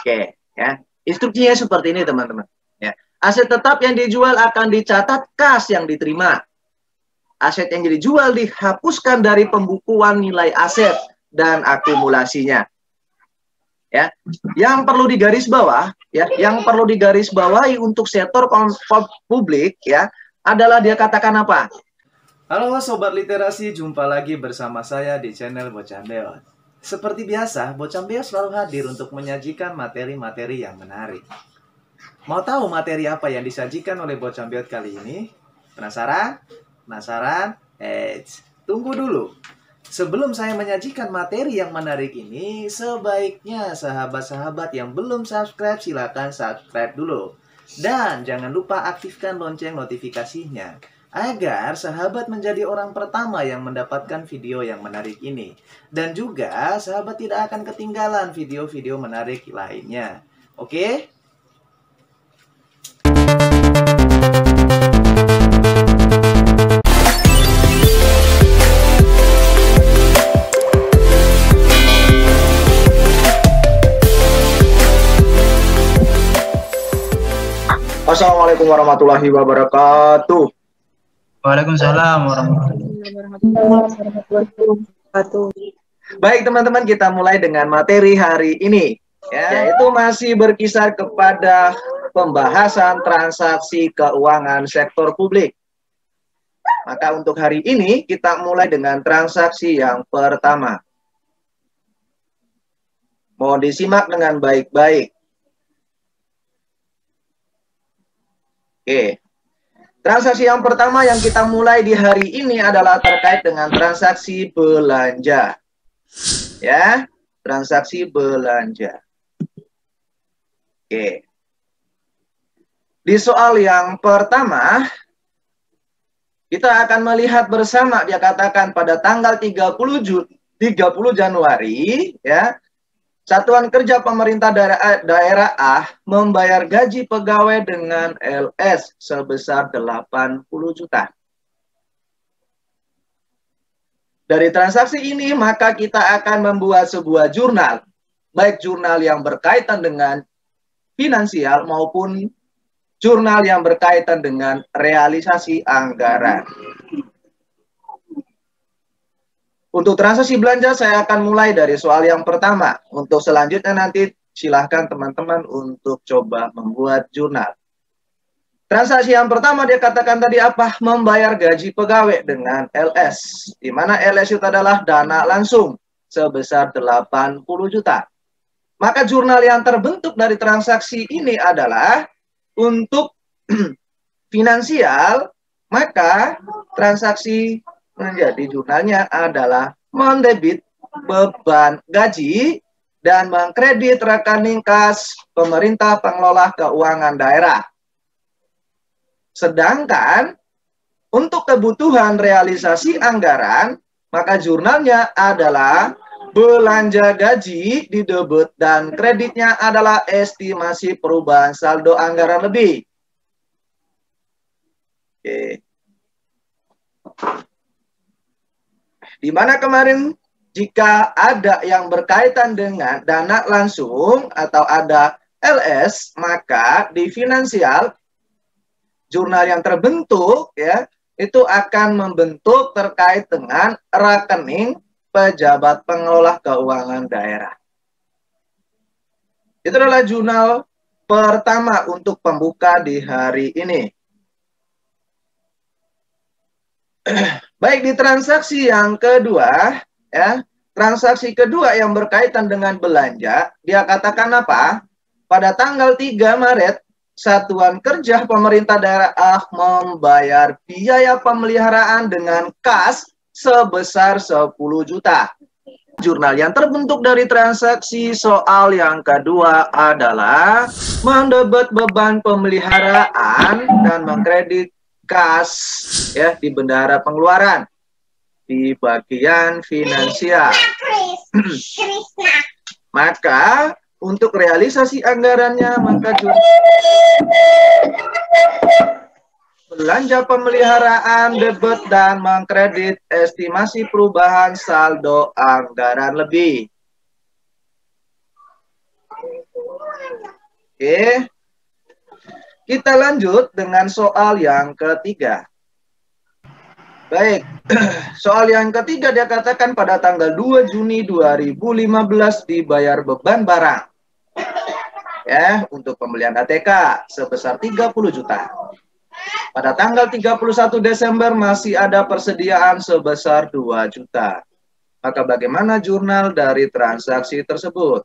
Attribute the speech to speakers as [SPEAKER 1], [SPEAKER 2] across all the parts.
[SPEAKER 1] Oke, ya. Instruksinya seperti ini, teman-teman. Ya. Aset tetap yang dijual akan dicatat kas yang diterima. Aset yang dijual dihapuskan dari pembukuan nilai aset dan akumulasinya. Ya, yang perlu digarisbawahi untuk sektor publik ya adalah dia katakan apa?
[SPEAKER 2] Halo Sobat Literasi, jumpa lagi bersama saya di channel Bocambeot. Seperti biasa, Bocambeot selalu hadir untuk menyajikan materi-materi yang menarik. Mau tahu materi apa yang disajikan oleh Bocambeot kali ini? Penasaran? Penasaran? Tunggu dulu. Sebelum saya menyajikan materi yang menarik ini, sebaiknya sahabat-sahabat yang belum subscribe silakan subscribe dulu. Dan jangan lupa aktifkan lonceng notifikasinya agar sahabat menjadi orang pertama yang mendapatkan video yang menarik ini. Dan juga sahabat tidak akan ketinggalan video-video menarik lainnya. Oke?
[SPEAKER 1] Assalamualaikum warahmatullahi wabarakatuh.
[SPEAKER 3] Waalaikumsalam warahmatullahi wabarakatuh.
[SPEAKER 1] Baik teman-teman, kita mulai dengan materi hari ini. Ya, itu masih berkisar kepada pembahasan transaksi keuangan sektor publik. Maka untuk hari ini kita mulai dengan transaksi yang pertama. Mohon disimak dengan baik-baik. Oke. Transaksi yang pertama yang kita mulai di hari ini adalah terkait dengan transaksi belanja. Ya, transaksi belanja. Oke. Di soal yang pertama, kita akan melihat bersama, dia katakan pada tanggal 30 Januari, ya, Satuan Kerja Pemerintah Daerah A membayar gaji pegawai dengan LS sebesar 80 juta. Dari transaksi ini, maka kita akan membuat sebuah jurnal, baik jurnal yang berkaitan dengan finansial maupun jurnal yang berkaitan dengan realisasi anggaran. Untuk transaksi belanja saya akan mulai dari soal yang pertama. Untuk selanjutnya nanti silahkan teman-teman untuk coba membuat jurnal. Transaksi yang pertama dia katakan tadi apa? Membayar gaji pegawai dengan LS. Di mana LS itu adalah dana langsung sebesar 80 juta. Maka jurnal yang terbentuk dari transaksi ini adalah untuk finansial, maka transaksi menjadi jurnalnya adalah mendebit beban gaji dan mengkredit rekening kas pemerintah pengelola keuangan daerah. Sedangkan untuk kebutuhan realisasi anggaran, maka jurnalnya adalah belanja gaji di debit dan kreditnya adalah estimasi perubahan saldo anggaran lebih. Oke. Di mana kemarin jika ada yang berkaitan dengan dana langsung atau ada LS, maka di finansial jurnal yang terbentuk ya itu akan membentuk terkait dengan rekening pejabat pengelola keuangan daerah. Itu adalah jurnal pertama untuk pembuka di hari ini. Baik, di transaksi yang kedua, ya, transaksi kedua yang berkaitan dengan belanja, dia katakan apa? Pada tanggal 3 Maret, Satuan Kerja Pemerintah Daerah A membayar biaya pemeliharaan dengan kas sebesar 10 juta. Jurnal yang terbentuk dari transaksi soal yang kedua adalah mendebet beban pemeliharaan dan mengkredit kas ya di bendara pengeluaran di bagian finansial. Maka untuk realisasi anggarannya maka belanja pemeliharaan, debit dan mengkredit estimasi perubahan saldo anggaran lebih. Oke. Kita lanjut dengan soal yang ketiga. Baik, soal yang ketiga dia katakan pada tanggal 2 Juni 2015 dibayar beban barang. Ya, untuk pembelian ATK sebesar 30 juta. Pada tanggal 31 Desember masih ada persediaan sebesar 2 juta. Maka bagaimana jurnal dari transaksi tersebut?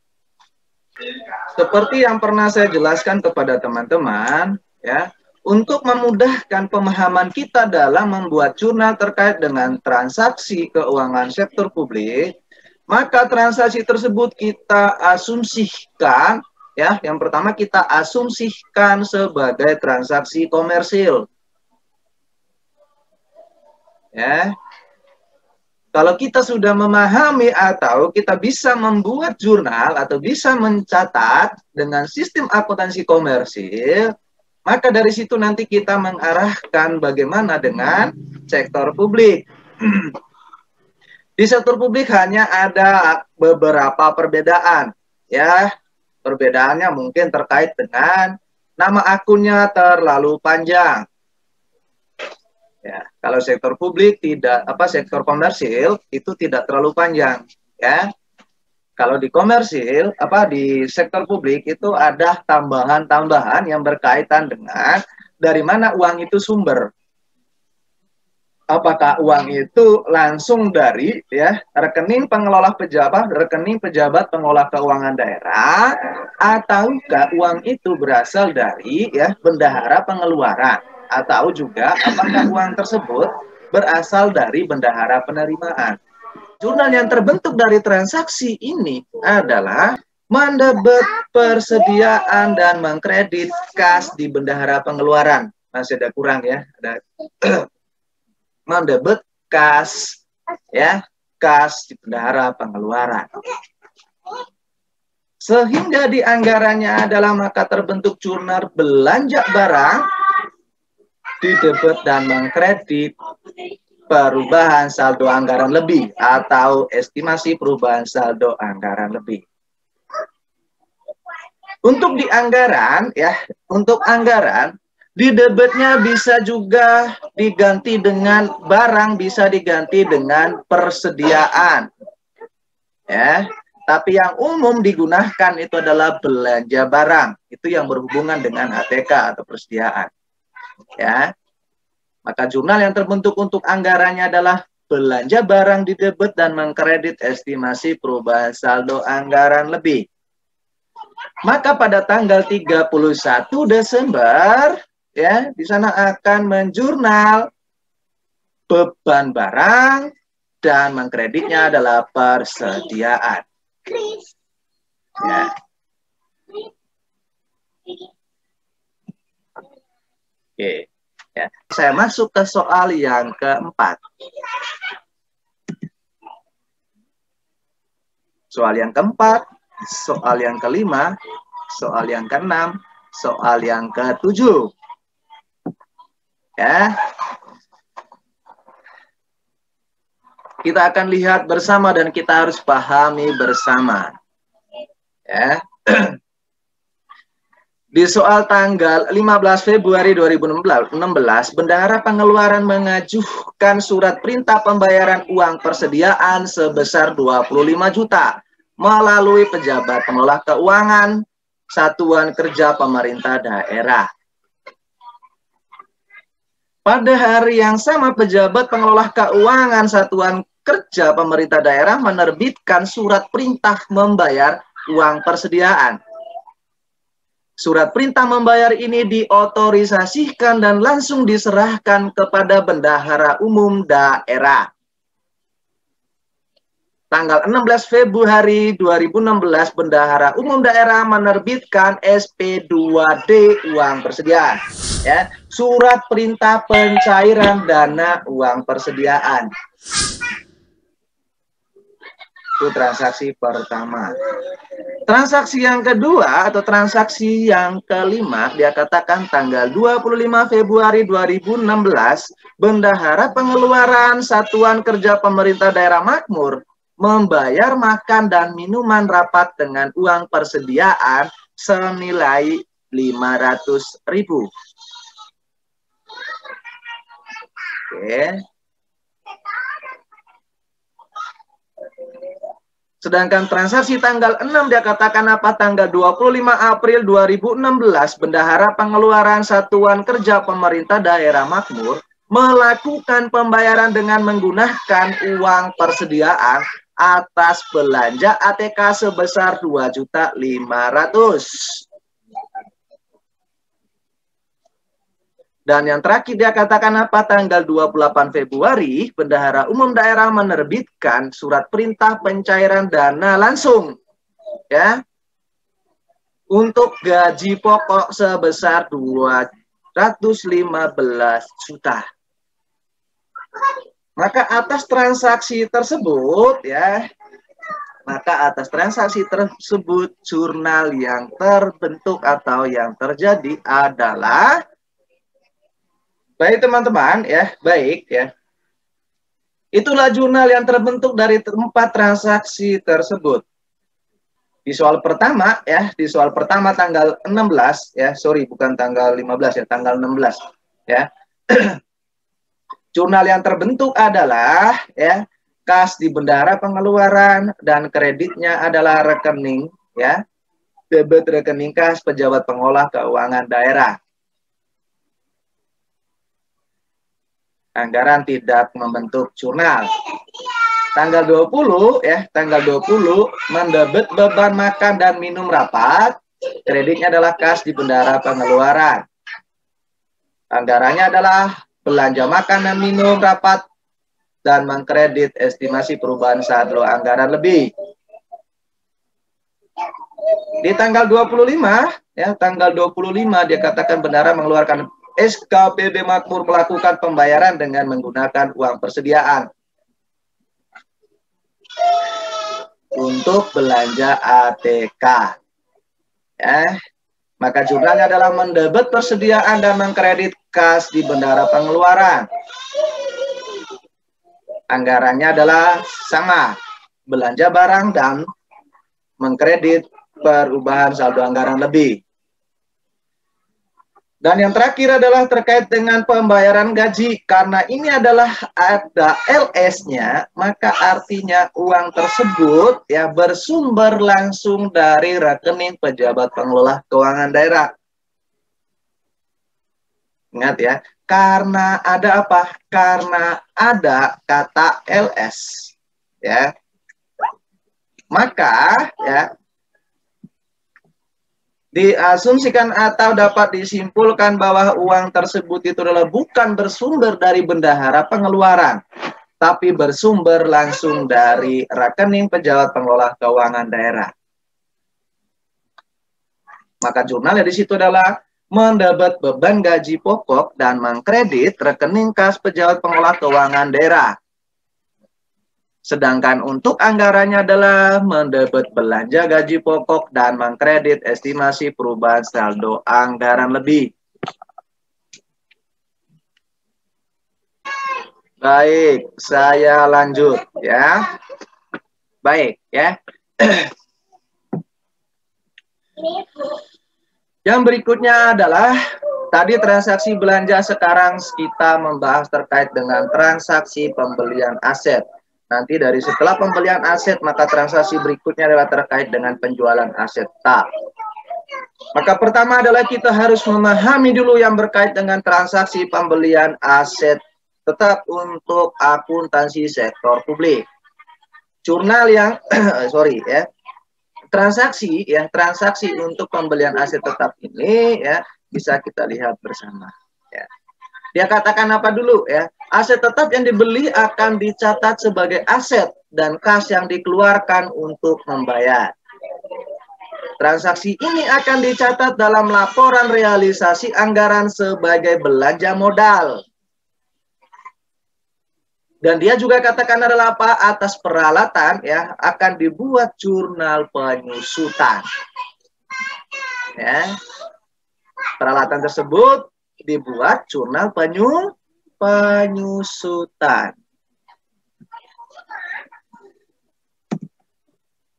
[SPEAKER 1] Seperti yang pernah saya jelaskan kepada teman-teman, ya, untuk memudahkan pemahaman kita dalam membuat jurnal terkait dengan transaksi keuangan sektor publik, maka transaksi tersebut kita asumsikan, ya, yang pertama kita asumsikan sebagai transaksi komersil. Ya. Kalau kita sudah memahami atau kita bisa membuat jurnal atau bisa mencatat dengan sistem akuntansi komersil, maka dari situ nanti kita mengarahkan bagaimana dengan sektor publik. Di sektor publik hanya ada beberapa perbedaan, ya. Perbedaannya mungkin terkait dengan nama akunnya terlalu panjang. Ya, kalau sektor publik tidak sektor komersil itu tidak terlalu panjang, ya. Kalau di komersil di sektor publik itu ada tambahan-tambahan yang berkaitan dengan dari mana uang itu sumber. Apakah uang itu langsung dari rekening pengelola rekening pejabat pengelola keuangan daerah, ataukah uang itu berasal dari bendahara pengeluaran, atau juga apakah uang tersebut berasal dari bendahara penerimaan. Jurnal yang terbentuk dari transaksi ini adalah mendebet persediaan dan mengkredit kas di bendahara pengeluaran. Masih ada kurang ya, ada mendebet kas kas di bendahara pengeluaran. Sehingga di anggarannya adalah maka terbentuk jurnal belanja barang didebet dan mengkredit perubahan saldo anggaran lebih atau estimasi perubahan saldo anggaran lebih. Untuk di anggaran untuk anggaran didebetnya bisa juga diganti dengan barang, bisa diganti dengan persediaan. Ya, tapi yang umum digunakan itu adalah belanja barang. Itu yang berhubungan dengan ATK atau persediaan. Ya, maka jurnal yang terbentuk untuk anggarannya adalah belanja barang didebet dan mengkredit estimasi perubahan saldo anggaran lebih. Maka pada tanggal 31 Desember di sana akan menjurnal beban barang dan mengkreditnya adalah persediaan. Ya. Oke, ya. Saya masuk ke soal yang keempat. Soal yang keempat, soal yang kelima, soal yang keenam, soal yang ketujuh. Ya. Kita akan lihat bersama dan kita harus pahami bersama. Ya. Di soal tanggal 15 Februari 2016, Bendahara Pengeluaran mengajukan surat perintah pembayaran uang persediaan sebesar 25 juta melalui pejabat pengelola keuangan Satuan Kerja Pemerintah Daerah. Pada hari yang sama, pejabat pengelola keuangan Satuan Kerja Pemerintah Daerah menerbitkan surat perintah membayar uang persediaan. Surat perintah membayar ini diotorisasikan dan langsung diserahkan kepada Bendahara Umum Daerah. Tanggal 16 Februari 2016, Bendahara Umum Daerah menerbitkan SP2D uang persediaan. Ya, surat perintah pencairan dana uang persediaan. Itu transaksi pertama. Transaksi yang kedua atau transaksi yang kelima, dia katakan tanggal 25 Februari 2016, Bendahara Pengeluaran Satuan Kerja Pemerintah Daerah Makmur membayar makan dan minuman rapat dengan uang persediaan senilai 500.000. Oke. Sedangkan transaksi tanggal 6 dia katakan apa? Tanggal 25 April 2016, Bendahara Pengeluaran Satuan Kerja Pemerintah Daerah Makmur melakukan pembayaran dengan menggunakan uang persediaan atas belanja ATK sebesar 2.500.000. Dan yang terakhir dia katakan apa? Tanggal 28 Februari, Bendahara Umum Daerah menerbitkan surat perintah pencairan dana langsung ya untuk gaji pokok sebesar 215 juta. Maka atas transaksi tersebut ya, jurnal yang terbentuk atau yang terjadi adalah, baik teman-teman ya, baik ya. Itulah jurnal yang terbentuk dari 4 transaksi tersebut. Di soal pertama ya, di soal pertama tanggal 16 ya, sorry bukan tanggal 15 ya, tanggal 16 ya. Jurnal yang terbentuk adalah ya, kas di Bendahara Pengeluaran dan kreditnya adalah rekening ya, debit rekening kas pejabat pengolah keuangan daerah. Anggaran tidak membentuk jurnal. Tanggal 20 ya, tanggal 20 mendebit beban makan dan minum rapat. Kreditnya adalah kas di Bendahara Pengeluaran. Anggarannya adalah belanja makan dan minum rapat dan mengkredit estimasi perubahan saldo anggaran lebih. Di tanggal 25 ya, tanggal 25 dia katakan Bendahara mengeluarkan SKPB Makmur melakukan pembayaran dengan menggunakan uang persediaan untuk belanja ATK. Ya, maka jurnalnya adalah mendebit persediaan dan mengkredit kas di Bendahara Pengeluaran. Anggarannya adalah sama, belanja barang dan mengkredit perubahan saldo anggaran lebih. Dan yang terakhir adalah terkait dengan pembayaran gaji. Karena ini adalah ada LS-nya, maka artinya uang tersebut ya bersumber langsung dari rekening pejabat pengelola keuangan daerah. Ingat ya, karena ada apa? Karena ada kata LS. Ya. Maka ya diasumsikan atau dapat disimpulkan bahwa uang tersebut itu adalah bukan bersumber dari Bendahara Pengeluaran, tapi bersumber langsung dari rekening pejabat pengelola keuangan daerah. Maka jurnalnya di situ adalah mendebit beban gaji pokok dan mengkredit rekening kas pejabat pengelola keuangan daerah. Sedangkan untuk anggarannya adalah mendebit belanja gaji pokok dan mengkredit estimasi perubahan saldo anggaran lebih. Baik, saya lanjut ya. Baik ya. Yang berikutnya adalah tadi transaksi belanja, sekarang kita membahas terkait dengan transaksi pembelian aset. Nanti dari setelah pembelian aset, maka transaksi berikutnya adalah terkait dengan penjualan aset tetap. Maka pertama adalah kita harus memahami dulu yang berkait dengan transaksi pembelian aset tetap untuk akuntansi sektor publik. Jurnal yang, transaksi untuk pembelian aset tetap ini ya bisa kita lihat bersama. Ya. Dia katakan apa dulu ya? Aset tetap yang dibeli akan dicatat sebagai aset dan kas yang dikeluarkan untuk membayar. Transaksi ini akan dicatat dalam laporan realisasi anggaran sebagai belanja modal. Dan dia juga katakan adalah apa? Atas peralatan ya akan dibuat jurnal penyusutan. Ya. Peralatan tersebut dibuat jurnal penyusutan.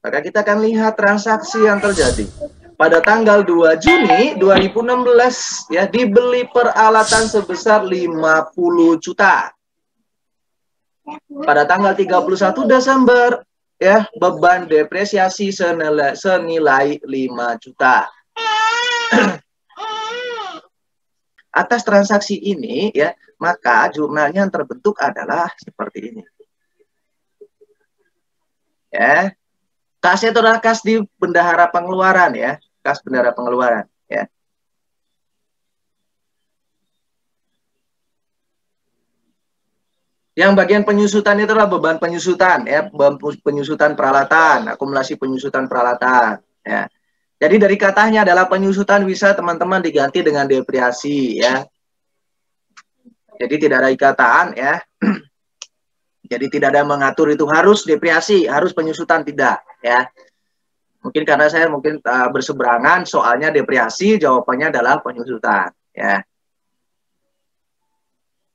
[SPEAKER 1] Maka kita akan lihat transaksi yang terjadi. pada tanggal 2 Juni 2016 ya dibeli peralatan sebesar 50 juta. Pada tanggal 31 Desember ya beban depresiasi senilai 5 juta. Atas transaksi ini ya, maka jurnalnya yang terbentuk adalah seperti ini. Ya. Kas itu adalah kas di bendahara pengeluaran ya, kas bendahara pengeluaran ya. Yang bagian penyusutan itu adalah beban penyusutan ya, beban penyusutan peralatan, akumulasi penyusutan peralatan ya. Jadi dari katanya adalah penyusutan bisa teman-teman diganti dengan depresiasi ya. Jadi tidak ada ikataan ya. Jadi tidak ada mengatur itu harus depresiasi, harus penyusutan tidak ya. Mungkin karena saya berseberangan soalnya depresiasi, jawabannya adalah penyusutan ya.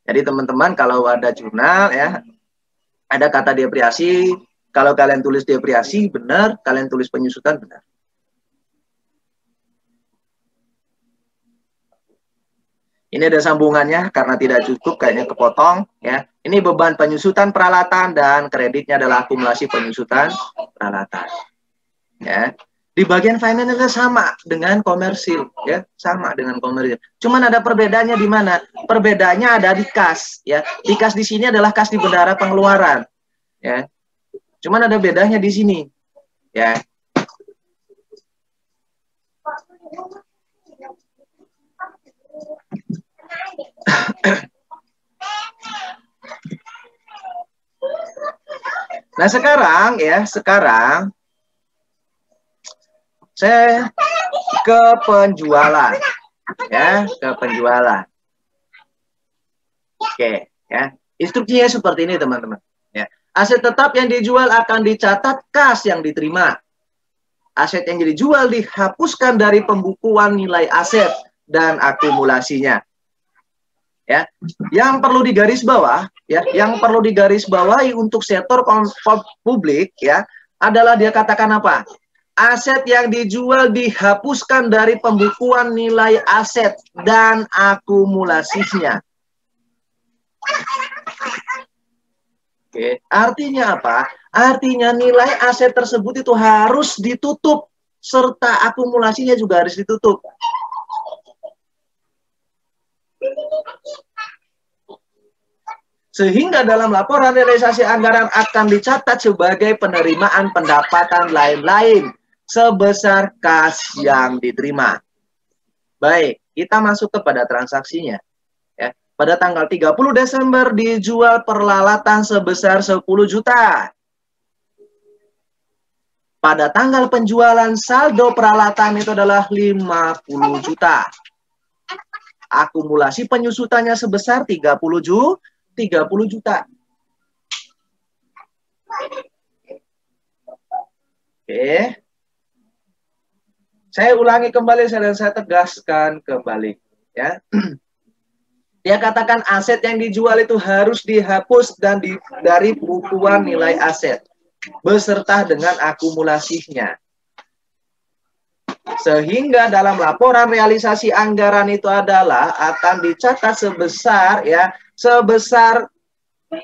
[SPEAKER 1] Jadi teman-teman kalau ada jurnal ya, ada kata depresiasi, kalau kalian tulis depresiasi benar, kalian tulis penyusutan benar. Ini ada sambungannya karena tidak cukup kayaknya kepotong ya. Ini beban penyusutan peralatan dan kreditnya adalah akumulasi penyusutan peralatan. Ya. Di bagian finance sama dengan komersil ya, sama dengan komersil. Cuman ada perbedaannya di mana? Perbedaannya ada di kas ya. Di kas di sini adalah kas di bendahara pengeluaran ya. Cuman ada bedanya di sini ya. Nah sekarang saya ke penjualan ya, ke penjualan. Oke ya, instruksinya seperti ini teman-teman ya. Aset tetap yang dijual akan dicatat kas yang diterima. Aset yang dijual dihapuskan dari pembukuan nilai aset dan akumulasinya. Ya, yang perlu digarisbawahi untuk sektor publik ya adalah dia katakan apa? Aset yang dijual dihapuskan dari pembukuan nilai aset dan akumulasinya. Oke, artinya apa? Artinya nilai aset tersebut itu harus ditutup serta akumulasinya juga harus ditutup. Sehingga dalam laporan realisasi anggaran akan dicatat sebagai penerimaan pendapatan lain-lain sebesar kas yang diterima. Baik, kita masuk kepada transaksinya. Ya, pada tanggal 30 Desember dijual peralatan sebesar 10 juta. Pada tanggal penjualan saldo peralatan itu adalah 50 juta. Akumulasi penyusutannya sebesar 30 juta. Oke. Saya ulangi kembali dan saya tegaskan kembali ya. Dia katakan aset yang dijual itu harus dihapus dan dari bukuan nilai aset beserta dengan akumulasinya. Sehingga dalam laporan realisasi anggaran itu adalah akan dicatat sebesar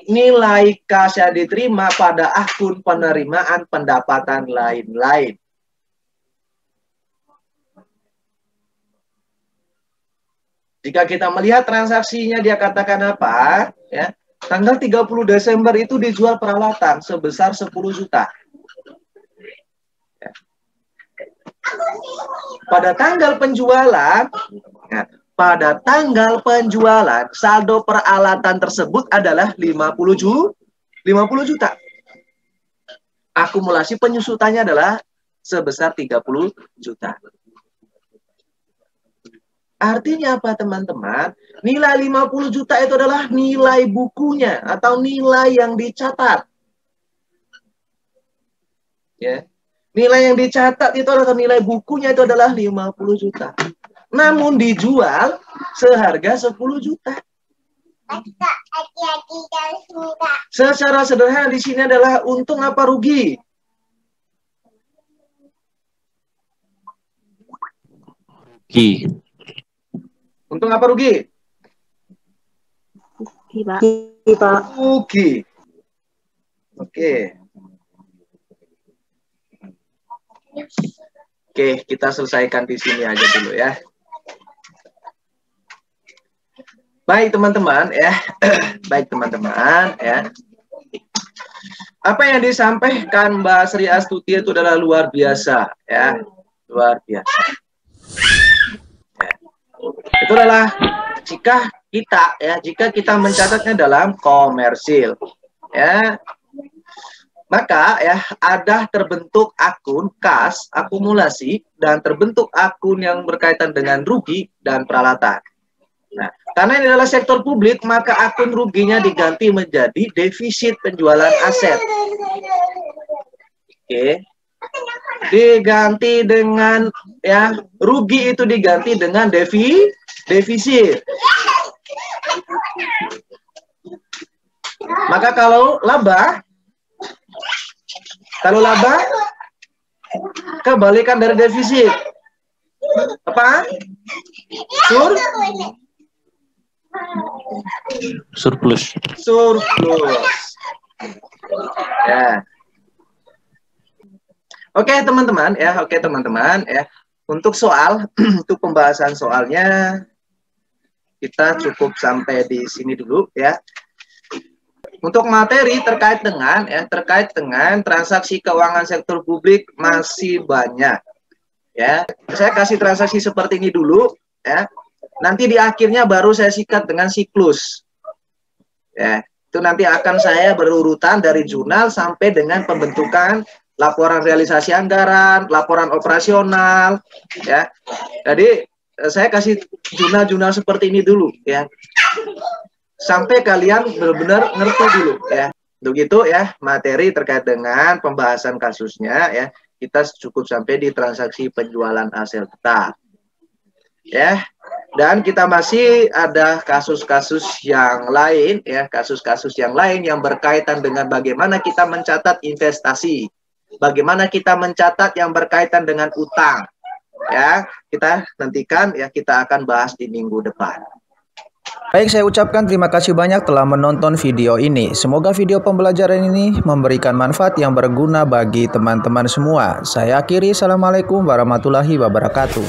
[SPEAKER 1] nilai kas yang diterima pada akun penerimaan pendapatan lain-lain. Jika kita melihat transaksinya dia katakan apa? Ya, tanggal 30 Desember itu dijual peralatan sebesar 10 juta. Pada tanggal penjualan, saldo peralatan tersebut adalah 50 juta. Akumulasi penyusutannya adalah sebesar 30 juta. Artinya apa teman-teman? Nilai 50 juta itu adalah nilai bukunya atau nilai yang dicatat. Ya. Nilai yang dicatat itu adalah nilai bukunya itu adalah 50 juta. Namun dijual seharga 10 juta. Secara sederhana di sini adalah untung apa rugi?
[SPEAKER 4] Rugi.
[SPEAKER 1] Untung apa rugi? Rugi. Oke. Oke, kita selesaikan di sini aja dulu ya. Baik teman-teman ya. Baik teman-teman ya. Apa yang disampaikan Mbak Sri Astuti itu adalah luar biasa ya. Luar biasa. Ya. Itu adalah jika kita mencatatnya dalam komersil ya, maka ya ada terbentuk akun kas akumulasi dan terbentuk akun yang berkaitan dengan rugi dan peralatan. Nah, karena ini adalah sektor publik, maka akun ruginya diganti menjadi defisit penjualan aset. Oke. Diganti dengan ya, rugi itu diganti dengan defisit. Maka kalau laba kebalikan dari defisit apa?
[SPEAKER 4] Surplus.
[SPEAKER 1] Ya. Oke teman-teman ya, untuk untuk pembahasan soalnya kita cukup sampai di sini dulu ya. Untuk materi terkait dengan transaksi keuangan sektor publik masih banyak ya. Saya kasih transaksi seperti ini dulu ya. Nanti di akhirnya baru saya sikat dengan siklus. Ya, itu nanti akan saya berurutan dari jurnal sampai dengan pembentukan laporan realisasi anggaran, laporan operasional, ya. Jadi saya kasih jurnal-jurnal seperti ini dulu, ya. Sampai kalian benar-benar ngerti dulu, ya. Untuk itu ya, materi terkait dengan pembahasan kasusnya, ya, kita cukup sampai di transaksi penjualan aset tetap. Ya, dan kita masih ada kasus-kasus yang lain, ya, kasus-kasus yang lain yang berkaitan dengan bagaimana kita mencatat investasi. Bagaimana kita mencatat yang berkaitan dengan utang, ya, kita nantikan ya, kita akan bahas di minggu depan.
[SPEAKER 2] Baik, saya ucapkan terima kasih banyak telah menonton video ini. Semoga video pembelajaran ini memberikan manfaat yang berguna bagi teman-teman semua. Saya akhiri, assalamualaikum warahmatullahi wabarakatuh.